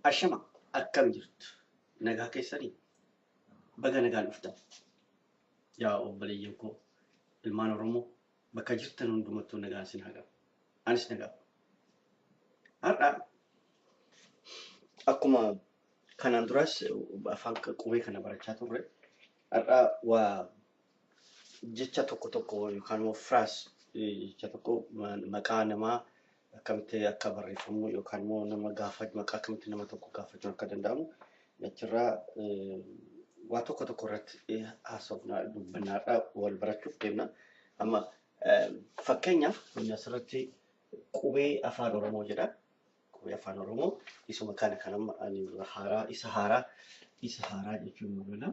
Ashama akkam jirtu nagaa keessanii baga nagaan dhuftan yaa obboleeyyan koo ilmaan Oromoo bakka jirtan hundumattuu nagaan isin haa qabu. Anis nagaa. Har'a akkuma kanaan duras afaan qubee kana barachaa turre har'a waa jecha tokko yookaan immoo firaas jecha tokko maqaa namaa akkamitti akka barreeffamu yookaan immoo nama gaafachuu maqaa akkamitti nama tokko gaafachuu akka danda'amu achirraa waa tokko irratti haasofnaa dubbannaadha wal barachuuf deemna. Amma fakkeenyaaf asirratti qubee afaan Oromoo jedha. Qubee afaan Oromoo isuma kana kanamma ani isa haaraa jechuun mul'ata.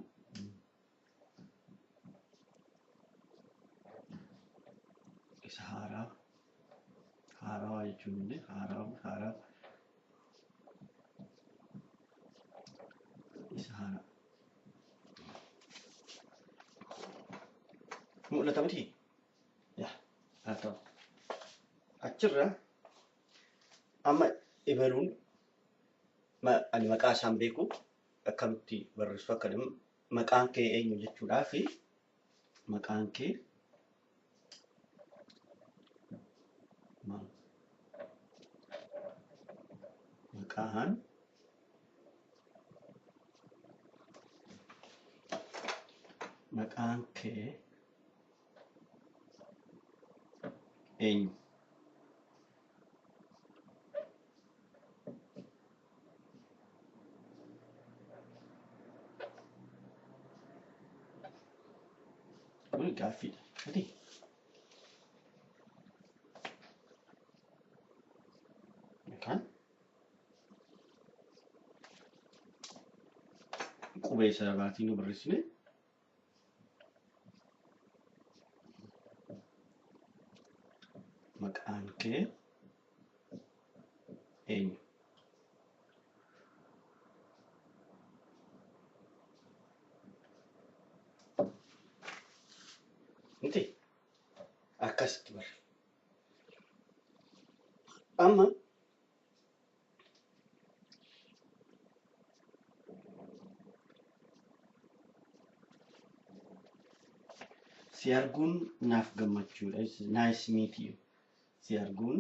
Isa haaraa jechuun illee haaraa isa haaraa. Mul'ata miti? Yaa haa ta'u. Achirra amma ibaluun ani maqaa isaan beeku akkamitti barreessu akka deemu maqaan kee eenyu jechuudhaa fi maqaan kee maqaan kee eenyu? Kun gaaffiidha. Miti? Yookaan qubee isa baatiin nu barreessine maqaan kee eenyu? Miti? Akkasitti barre. Amma si arguun naaf gammachuudha. It's nice meet you. Si arguun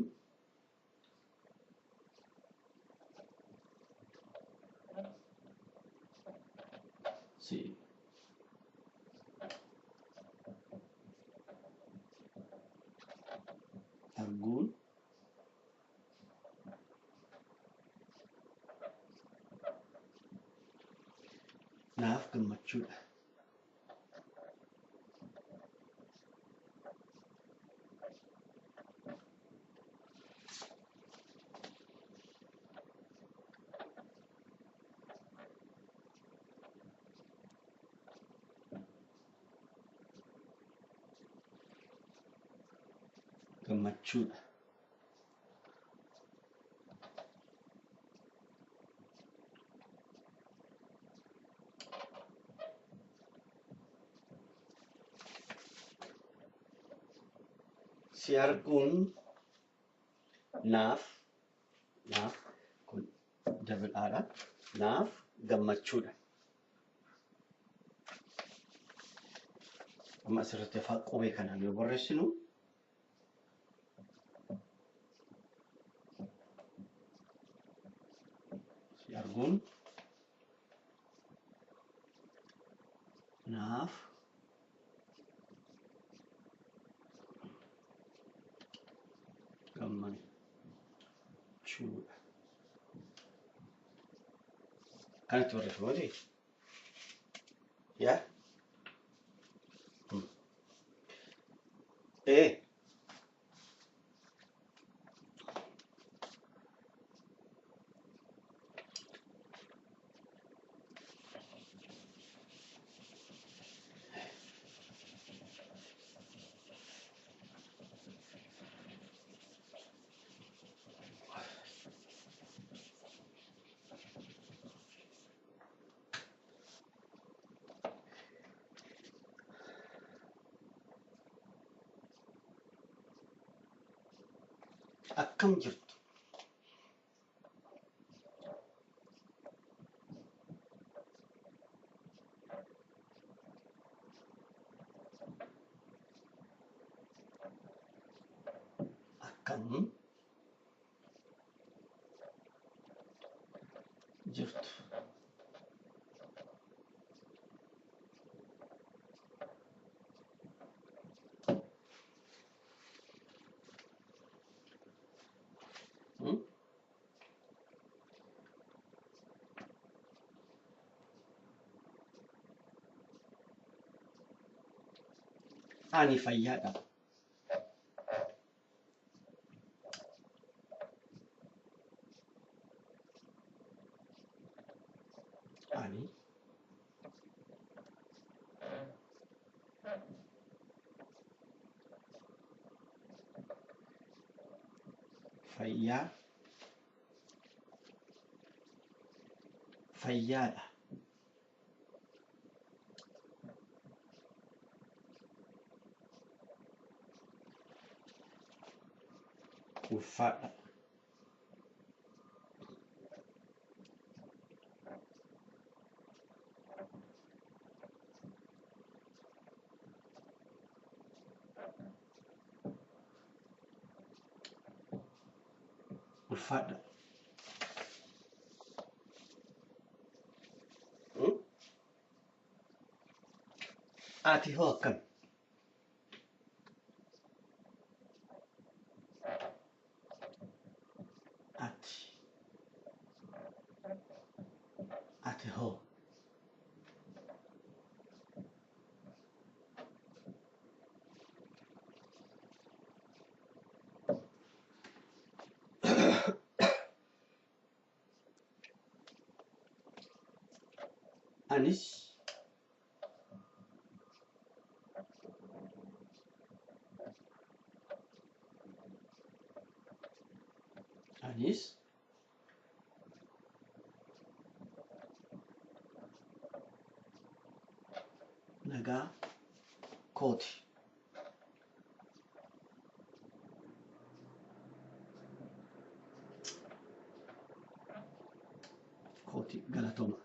naaf gammachuudha. Gammachuudha. Si arguun naaf kun dabal'aadha. Naaf gammachuudha. Amma asirratti afaan qubee kanaan yoo barreessinu si arguun naaf gammachuudha. Kanatti barreeffama miti? Yaa? Akkam jirtu? Akkam jirtu. Ani fayyaadha. Ani fayyaadha. Ulfaadha. Ulfaadha. Ati hoo akkam? Ati hoo? Anis nagaa kooti. Kooti galatooma.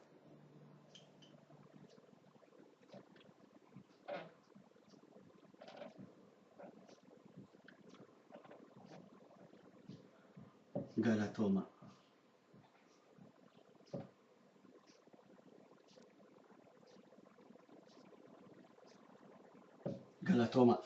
Galatooma. Galatooma.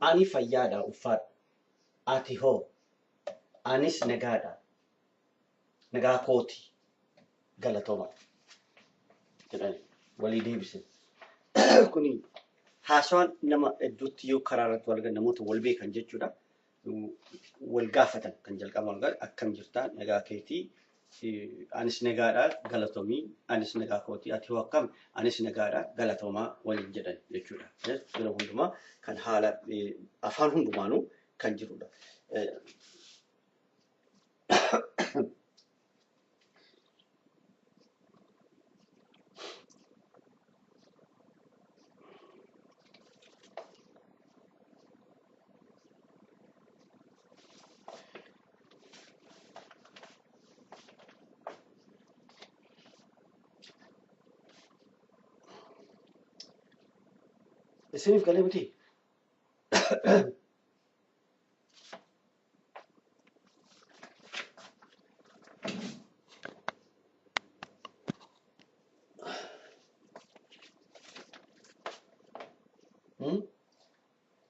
Ani fayyaadha ulfaadha. Ati hoo? Anis nagaadha. Nagaa kooti. Galatooma. Jedhani walii deebise. Kuni haasawaan nama hedduutti yoo karaa irratti wal gahan namoota wal beekan jechuudha. Wal gaafatan kan jalqaban akkam jirtaa nagaa keetii anis nagaadha galatoomii anis nagaa kooti ati hoo akkam anis nagaadha galatoomaa waliin jedhan jechuudha. Yeroo hundumaa kan haala afaan hundumaanuu kan jirudha. Isiniif galee miti?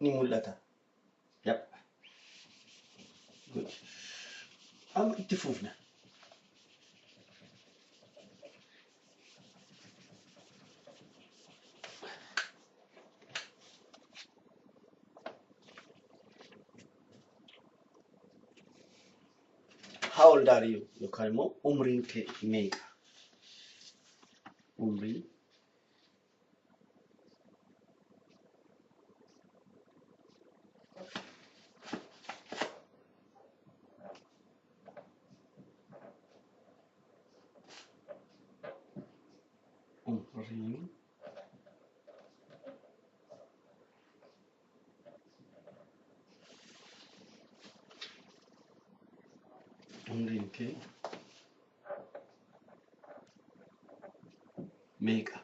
Ni mul'ata. Yep. Good. Amma itti fufna. How old are you? Yookaan immoo umriin kee meeqa? Umriin umriin kee meeqa?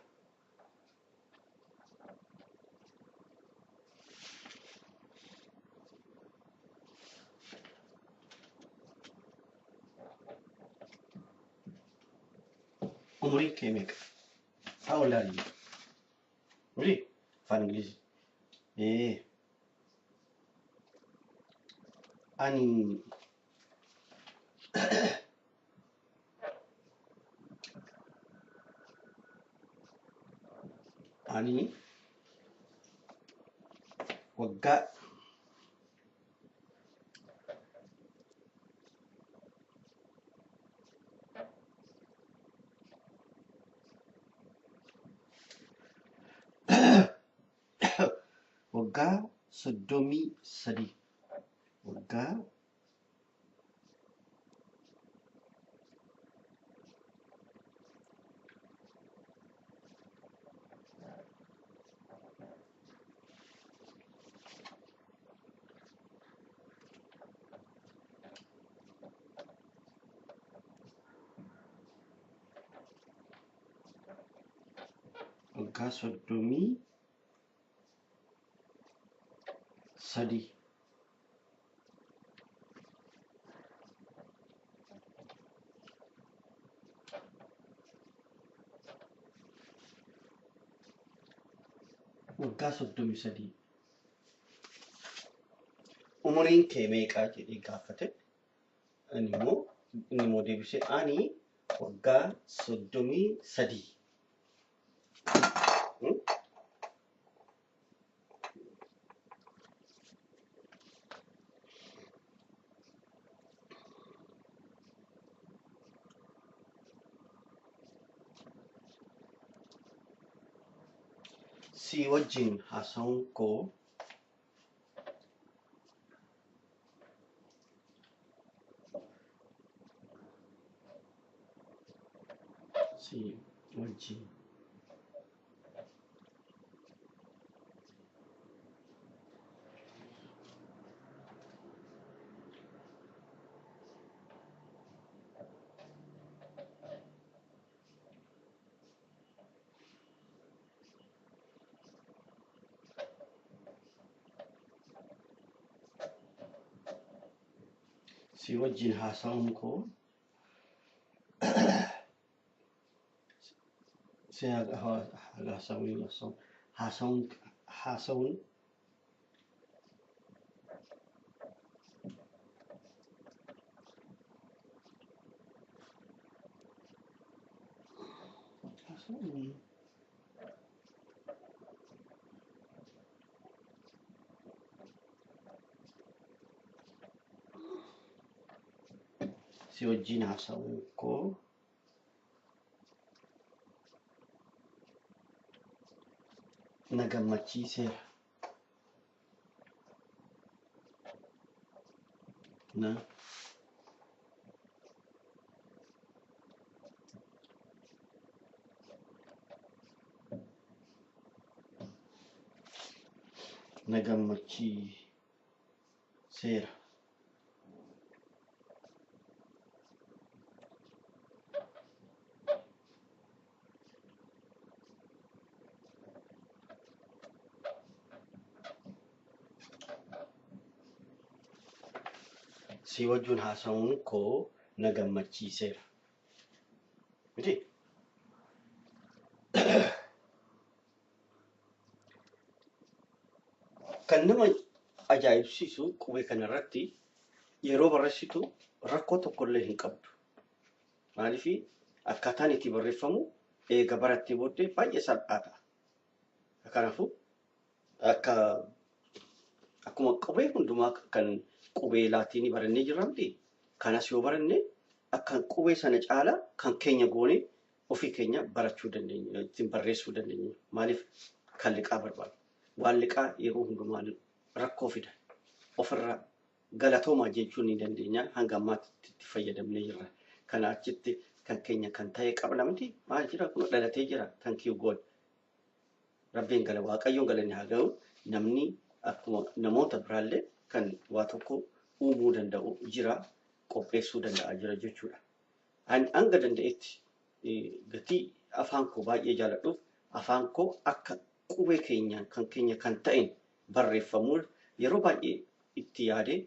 Umuriin kee meeqa? How old are you? Really? Afaan Ingilizii. Ani waggaa waggaa 33. Waggaa 33. Waggaa 33. Umuriin kee meeqaa jedhee gaafate. Ani immoo deebisee ani waggaa 33. Si wajjin haasa'uun koo si wajjin haasa'uun koo haasa'uun si wajjin haasa'uun koo na gammachiiseera. Na gammachiiseera. Si wajjin haasa'uun koo na gammachiiseera. Miti? Kan nama ajaa'ibsiisu qubee kanarratti yeroo barreessitu rakkoo tokkollee hin qabdu. Maaliif akkaataan itti barreeffamu eega barattee booddee baay'ee salphaa ta'a. Kanaafuu akkuma qubee hundumaa kan qubee laatiinii barannee jirramti. Kanas yoo baranne akka qubee sana caalaa kan keenya goonee ofii keenya barachuu dandeenya, ittiin barreessuu dandeenya. Maaliif kan liqaa barbaadu? Waan liqaa yeroo hundumaa rakkoo fida. Ofirraa galatoomaa jechuu ni dandeenya. Hanga ammaatti itti fayyadamnee jirra. Kana achitti kan keenya kan ta'e qabna miti. Maal jira kun dhalatee jira kan kiyyu goon. Rabbiin gala Waaqayyoon galanni haa ga'u. Namni akkuma namoota biraallee kan waa tokko uumuu danda'u jira, qopheessuu danda'a jira jechuudha. Hanga danda'etti gatii afaan koo baay'ee jaaladhuuf afaan koo akka qubee keenyaan kan keenya kan ta'een barreeffamuun yeroo baay'ee itti yaadee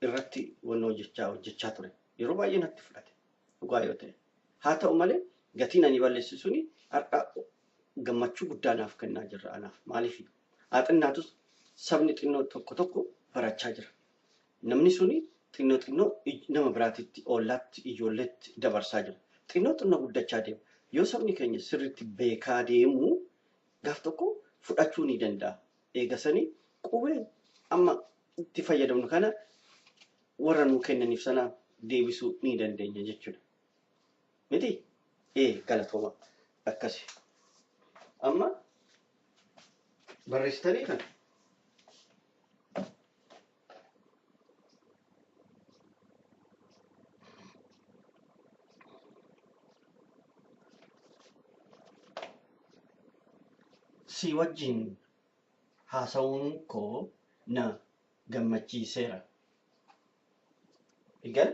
irratti wanna hojjechaa ture. Yeroo baay'ee natti fudhate dhugaa yoo ta'e. Haa ta'u malee gatiin ani balleessu suni har'a gammachuu guddaa naaf kennaa jirra anaaf. Maaliif haa xinnaatus sabni xinnoo tokko barachaa jira. Namni suni xinnoo nama biraatitti ollaatti ijoolleetti dabarsaa jira. Xinnoo guddachaa deema. Yoo sabni keenya sirriitti beekaa deemu gaaf tokko fudhachuu ni danda'a. Eegasanii qubee amma itti fayyadamnu kana warra nuu kennaniif sana deebisuu ni dandeenya jechuudha. Miti? Galatooma akkasi. Amma barreessitanii kana. Si wajjin haasawuun koo na gammachiiseera. Egal?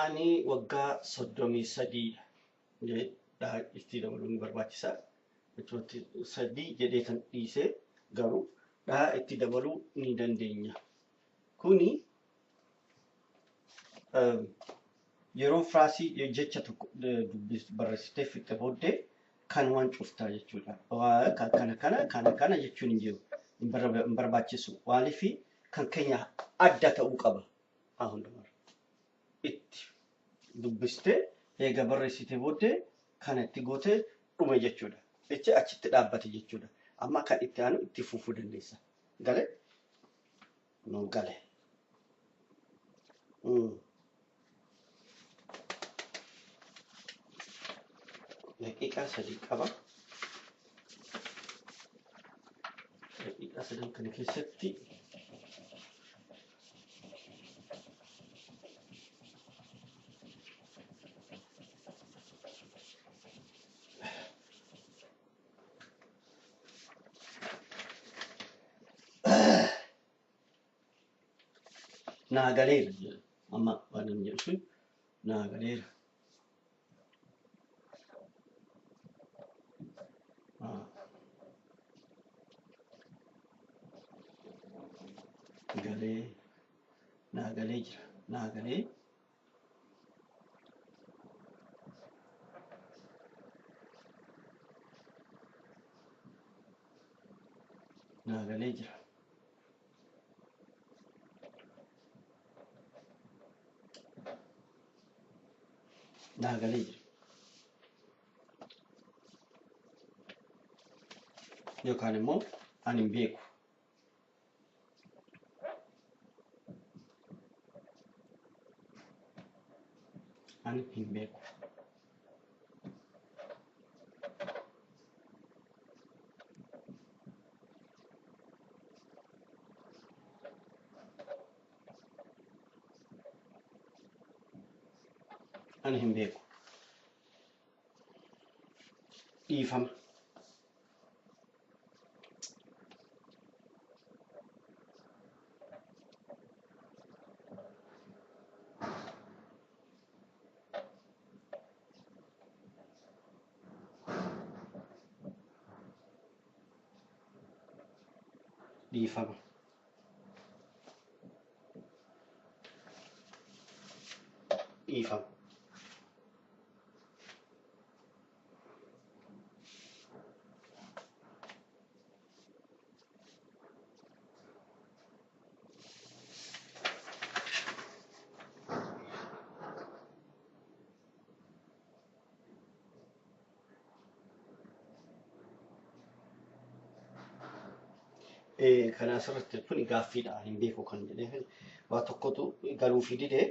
Ani waggaa 33 jedhaa itti dabaluun barbaachisaa. Jechuutti 3 jedhee kan dhiisee garuu dhaa itti dabaluu ni dandeenya. Kuni yeroo firaasii jecha tokko barreessitee fixxe booddee kan waan cuftaa jechuudha. Kana jechuun hin jiru. Hin barbaachisu. Maaliif kan keenya adda ta'uu qaba. Haa hundumaa. Itti dubbistee eega barreessitee booddee kan itti gootee dhume jechuudha. Ichi achitti dhaabbate jechuudha. Amma kan itti aanu itti fufuu dandeessa. Galee? Nu galee. Daqiiqaa 3 qaba. Daqiiqaa 3 kana keessatti naa galeera jedha. Amma waan hin jedhu sun naa galeera. Naa galee jira. Naa galee. Naa galee jira. Naa galee jira. Yookaan immoo ani hin beeku. Ani hin beeku. Ani hin beeku. Dhiifama. Dhiifama. Dhiifama. Kana asirratti kun gaaffiidha. Hin beeku kan jedhee waa tokkotu galuu fi didee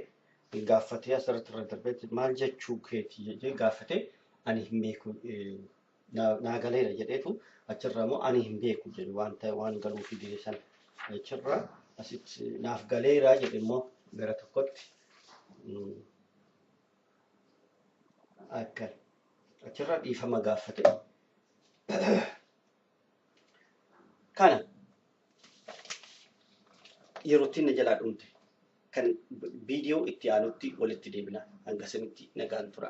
gaafatee asirratti irra darbee maal jechuu keeti jedhee gaafatee ani hin beeku naa galeera jedheetu achirraa immoo ani hin beeku jedhu waan galuu fi didee sana achirraa asitti naaf galeera jedhe immoo gara tokkotti akka achirraa dhiifama gaafate kana yerootti na jalaa dhumte kan viidiyoo itti aanutti walitti deebina hanga sanitti nagaan tura.